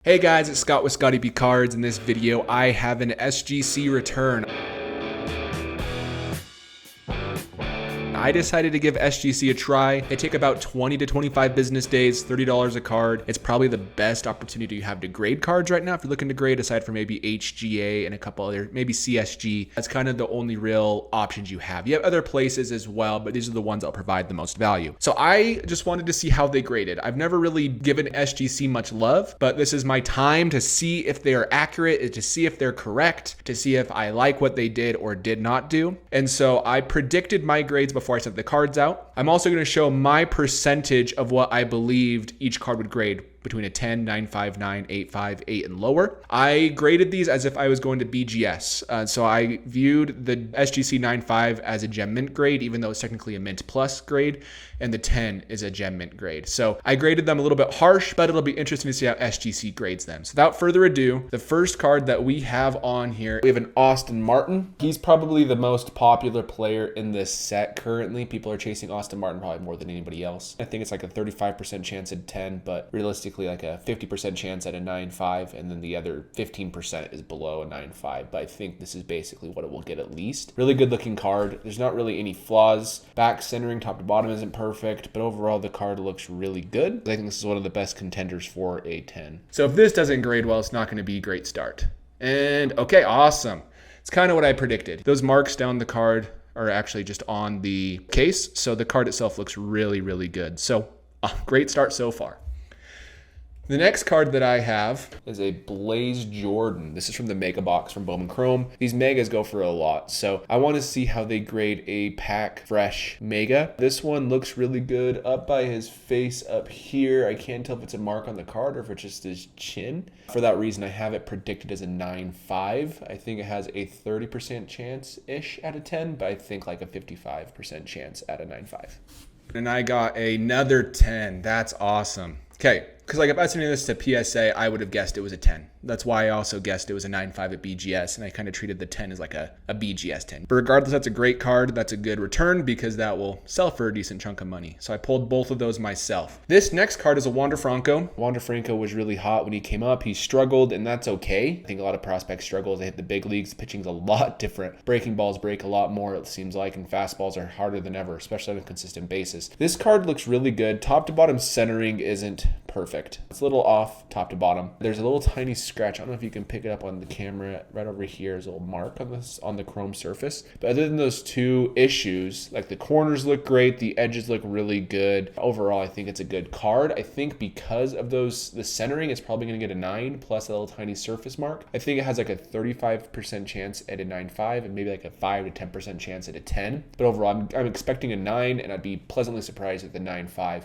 Hey guys, it's Scott with Scotty B Cards. In this video, I have an SGC return. I decided to give SGC a try. They take about 20 to 25 business days, $30 a card. It's probably the best opportunity you have to grade cards right now if you're looking to grade, aside from maybe HGA and a couple other, maybe CSG. That's kind of the only real options you have. You have other places as well, but these are the ones that'll provide the most value. So I just wanted to see how they graded. I've never really given SGC much love, but this is my time to see if they are accurate, to see if they're correct, to see if I like what they did or did not do. And so I predicted my grades before I sent the cards out. I'm also going to show my percentage of what I believed each card would grade between a 10, 9.5, 9, 8.5, 8, and lower. I graded these as if I was going to BGS. So I viewed the SGC 9.5 as a gem mint grade, even though it's technically a mint plus grade, and the 10 is a gem mint grade. So I graded them a little bit harsh, but it'll be interesting to see how SGC grades them. So without further ado, the first card that we have on here, we have an Austin Martin. He's probably the most popular player in this set currently. People are chasing Austin Martin probably more than anybody else. I think it's like a 35% chance at 10, but realistically, like a 50% chance at a 9.5, and then the other 15% is below a 9.5. But I think this is basically what it will get at least. Really good looking card. There's not really any flaws. Back centering, top to bottom isn't perfect, but overall the card looks really good. I think this is one of the best contenders for a 10. So if this doesn't grade well, it's not going to be a great start. And okay, awesome. It's kind of what I predicted. Those marks down the card are actually just on the case, so the card itself looks really, really good. So great start so far. The next card that I have is a Blaze Jordan. This is from the Mega Box from Bowman Chrome. These Megas go for a lot, so I want to see how they grade a pack fresh Mega. This one looks really good up by his face up here. I can't tell if it's a mark on the card or if it's just his chin. For that reason, I have it predicted as a 9.5. I think it has a 30% chance-ish at a 10, but I think like a 55% chance at a 9.5. And I got another 10. That's awesome. Okay, because like if I was sending this to PSA, I would have guessed it was a 10. That's why I also guessed it was a 9.5 at BGS, and I kind of treated the 10 as like a BGS 10. But regardless, that's a great card. That's a good return because that will sell for a decent chunk of money. So I pulled both of those myself. This next card is a Wander Franco. Wander Franco was really hot when he came up. He struggled, and that's okay. I think a lot of prospects struggle as they hit the big leagues. The pitching's a lot different. Breaking balls break a lot more, it seems like, and fastballs are harder than ever, especially on a consistent basis. This card looks really good. Top to bottom centering isn't perfect. It's a little off top to bottom. There's a little tiny scratch. I don't know if you can pick it up on the camera. Right over here is a little mark on the chrome surface. But other than those two issues, like the corners look great, the edges look really good. Overall, I think it's a good card. I think because of the centering, it's probably going to get a 9 plus a little tiny surface mark. I think it has like a 35% chance at a 9.5 and maybe like a 5 to 10% chance at a 10. But overall, I'm expecting a 9, and I'd be pleasantly surprised at the 9.5.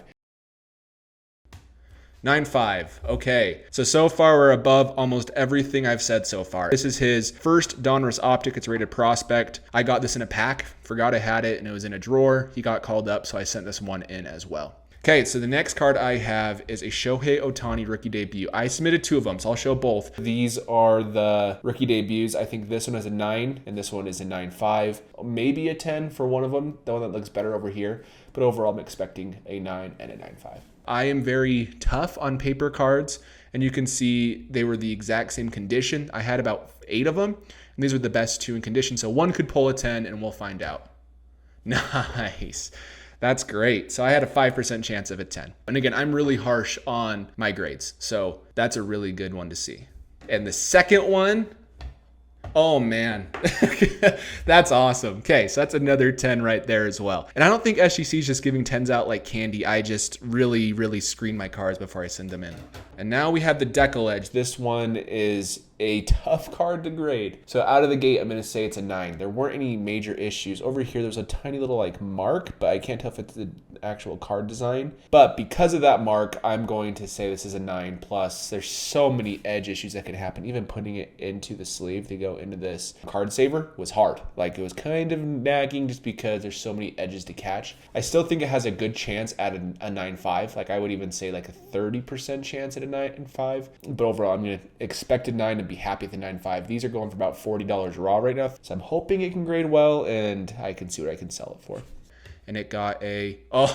9.5. Okay. So far we're above almost everything I've said so far. This is his first Donruss Optic. It's rated Prospect. I got this in a pack. Forgot I had it, and it was in a drawer. He got called up, so I sent this one in as well. Okay, so the next card I have is a Shohei Otani rookie debut. I submitted 2 of them, so I'll show both. These are the rookie debuts. I think this one is a 9, and this one is a 9.5. Maybe a 10 for one of them, the one that looks better over here. But overall, I'm expecting a 9 and a 9.5. I am very tough on paper cards, and you can see they were the exact same condition. I had about 8 of them, and these were the best 2 in condition. So one could pull a 10, and we'll find out. Nice. That's great. So I had a 5% chance of a 10. And again, I'm really harsh on my grades, so that's a really good one to see. And the second one, oh man, that's awesome. Okay, so that's another 10 right there as well. And I don't think SGC is just giving 10s out like candy. I just really, really screen my cards before I send them in. And now we have the Decal Edge. This one is a tough card to grade. So out of the gate, I'm going to say it's a 9. There weren't any major issues. Over here, there's a tiny little like mark, but I can't tell if it's the actual card design. But because of that mark, I'm going to say this is a 9 plus. There's so many edge issues that could happen. Even putting it into the sleeve to go into this card saver was hard. Like it was kind of nagging just because there's so many edges to catch. I still think it has a good chance at a 9.5. Like I would even say like a 30% chance at a 9.5. But overall, I'm going to expect a 9 and be happy with the 9.5. These are going for about $40 raw right now. So I'm hoping it can grade well, and I can see what I can sell it for. And it got a, all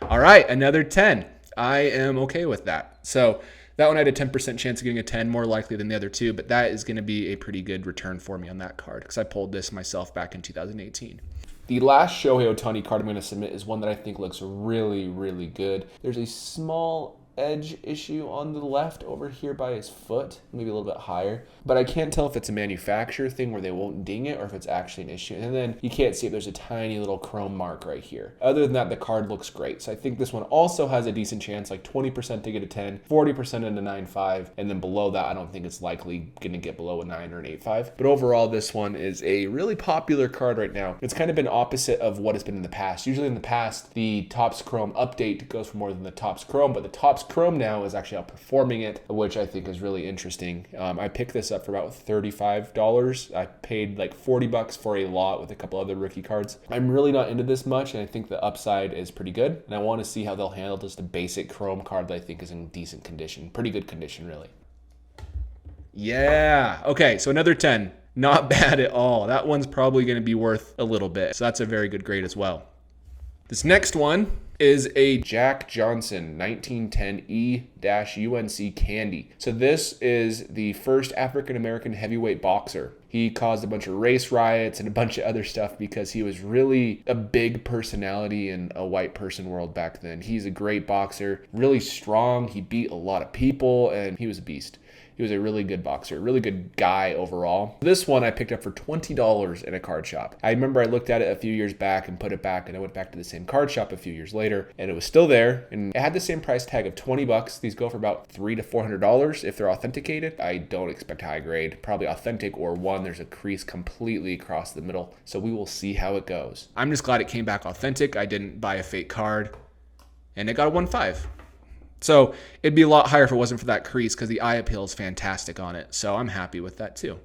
right, another 10. I am okay with that. So That one I had a 10% chance of getting a 10, more likely than the other two, but that is going to be a pretty good return for me on that card because I pulled this myself back in 2018. The last Shohei Otani card I'm going to submit is one that I think looks really, really good. There's a small edge issue on the left over here by his foot, maybe a little bit higher, but I can't tell if it's a manufacturer thing where they won't ding it or if it's actually an issue. And then you can't see it, there's a tiny little chrome mark right here. Other than that, the card looks great. So I think this one also has a decent chance, like 20% to get a 10, 40% into 9.5, and then below that, I don't think it's likely going to get below a 9 or an 8.5. But overall, this one is a really popular card right now. It's kind of been opposite of what it's been in the past. Usually in the past, the Topps Chrome update goes for more than the Topps Chrome, but the Topps Chrome now is actually outperforming it, which I think is really interesting. I picked this up for about $35. I paid like $40 for a lot with a couple other rookie cards. I'm really not into this much, and I think the upside is pretty good, and I want to see how they'll handle just a basic Chrome card that I think is in decent condition. Pretty good condition, really. Yeah. Okay, so another 10. Not bad at all. That one's probably going to be worth a little bit, so that's a very good grade as well. This next one is a Jack Johnson 1910 E-UNC Candy. So this is the first African-American heavyweight boxer. He caused a bunch of race riots and a bunch of other stuff because he was really a big personality in a white person world back then. He's a great boxer, really strong. He beat a lot of people, and he was a beast. He was a really good boxer, really good guy overall. This one I picked up for $20 in a card shop. I remember I looked at it a few years back and put it back, and I went back to the same card shop a few years later, and it was still there, and it had the same price tag of $20. These go for about $300 to $400 if they're authenticated. I don't expect high grade, probably authentic or one. There's a crease completely across the middle, so we will see how it goes. I'm just glad it came back authentic. I didn't buy a fake card, and it got a 1.5. So it'd be a lot higher if it wasn't for that crease because the eye appeal is fantastic on it. So I'm happy with that too.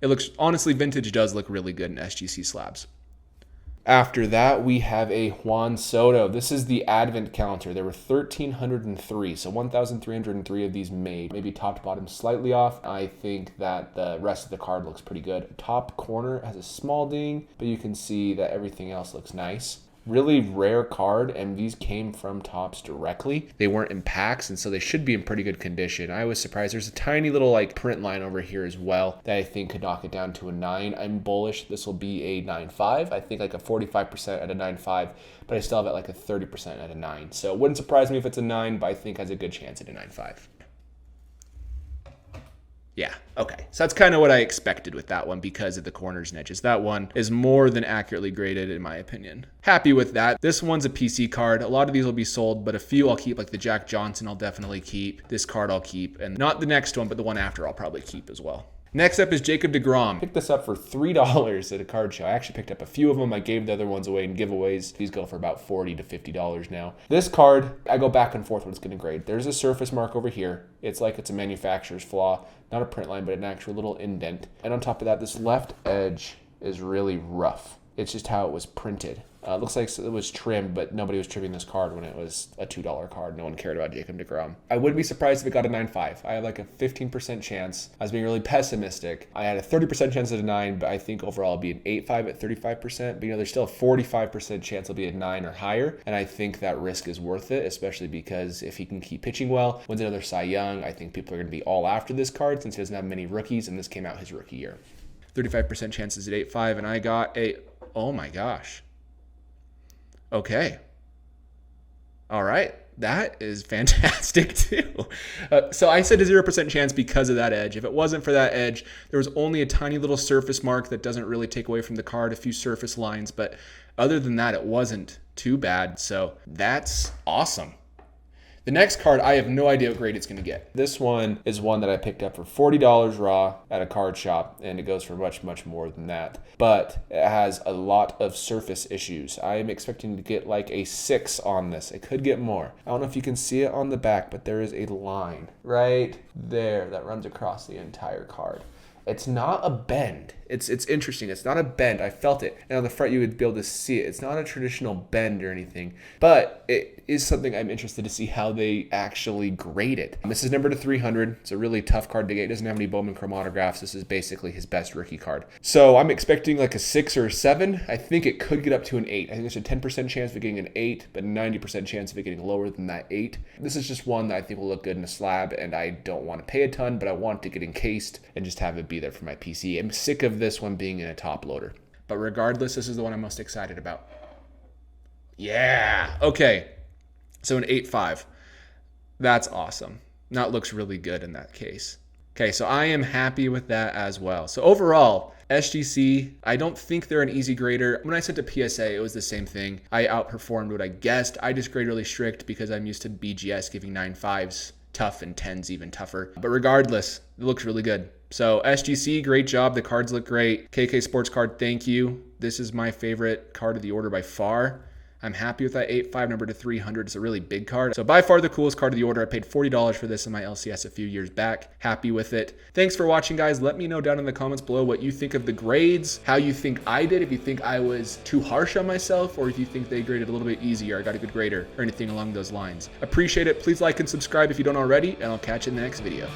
It looks, honestly, vintage does look really good in SGC slabs. After that, we have a Juan Soto. This is the advent calendar. There were 1,303, so 1,303 of these made. Maybe top to bottom slightly off. I think that the rest of the card looks pretty good. Top corner has a small ding, but you can see that everything else looks nice. Really rare card, and these came from Topps directly. They weren't in packs, and so they should be in pretty good condition. I was surprised. There's a tiny little like print line over here as well that I think could knock it down to a 9. I'm bullish this will be a 9.5. I think like a 45% at a 9.5, but I still have it like a 30% at a 9. So it wouldn't surprise me if it's a 9, but I think has a good chance at a 9.5. Yeah, okay. So that's kind of what I expected with that one because of the corners and edges. That one is more than accurately graded in my opinion. Happy with that. This one's a PC card. A lot of these will be sold, but a few I'll keep, like the Jack Johnson I'll definitely keep. This card I'll keep, and not the next one, but the one after I'll probably keep as well. Next up is Jacob Degrom. Picked this up for $3 at a card show. I actually picked up a few of them. I gave the other ones away in giveaways. These go for about $40 to $50 now. This card, I go back and forth when it's going to grade. There's a surface mark over here. It's like it's a manufacturer's flaw. Not a print line, but an actual little indent. And on top of that, this left edge is really rough. It's just how it was printed. Looks like it was trimmed, but nobody was trimming this card when it was a $2 card. No one cared about Jacob Degrom. I wouldn't be surprised if it got a 9.5. I have like a 15% chance. I was being really pessimistic. I had a 30% chance at a 9, but I think overall it'll be an 8.5 at 35%. But there's still a 45% chance it'll be a 9 or higher. And I think that risk is worth it, especially because if he can keep pitching well, wins another Cy Young, I think people are going to be all after this card since he doesn't have many rookies, and this came out his rookie year. 35% chances at 8.5, and I got a, oh my gosh. Okay. All right. That is fantastic too. So I said a 0% chance because of that edge. If it wasn't for that edge, there was only a tiny little surface mark that doesn't really take away from the card, a few surface lines, but other than that, it wasn't too bad. So that's awesome. The next card, I have no idea what grade it's going to get. This one is one that I picked up for $40 raw at a card shop, and it goes for much, much more than that. But it has a lot of surface issues. I am expecting to get like a 6 on this. It could get more. I don't know if you can see it on the back, but there is a line right there that runs across the entire card. It's not a bend. It's interesting. It's not a bend. I felt it. And on the front, you would be able to see it. It's not a traditional bend or anything, but it is something I'm interested to see how they actually grade it. This is number to 300. It's a really tough card to get. It doesn't have any Bowman chromatographs. This is basically his best rookie card. So I'm expecting like a 6 or a 7. I think it could get up to an 8. I think there's a 10% chance of it getting an 8, but 90% chance of it getting lower than that 8. This is just one that I think will look good in a slab, and I don't want to pay a ton, but I want to get encased and just have it be there for my PC. I'm sick of this one being in a top loader. But regardless, this is the one I'm most excited about. Yeah. Okay. So an 8.5. That's awesome. That looks really good in that case. Okay, so I am happy with that as well. So overall, SGC, I don't think they're an easy grader. When I sent to PSA, it was the same thing. I outperformed what I guessed. I just grade really strict because I'm used to BGS giving 9.5s tough and 10s even tougher. But regardless, it looks really good. So SGC, great job. The cards look great. KK Sports Card, thank you. This is my favorite card of the order by far. I'm happy with that 8.5 number to 300. It's a really big card. So by far the coolest card of the order. I paid $40 for this in my LCS a few years back. Happy with it. Thanks for watching, guys. Let me know down in the comments below what you think of the grades, how you think I did, if you think I was too harsh on myself, or if you think they graded a little bit easier, I got a good grader, or anything along those lines. Appreciate it. Please like and subscribe if you don't already, and I'll catch you in the next video.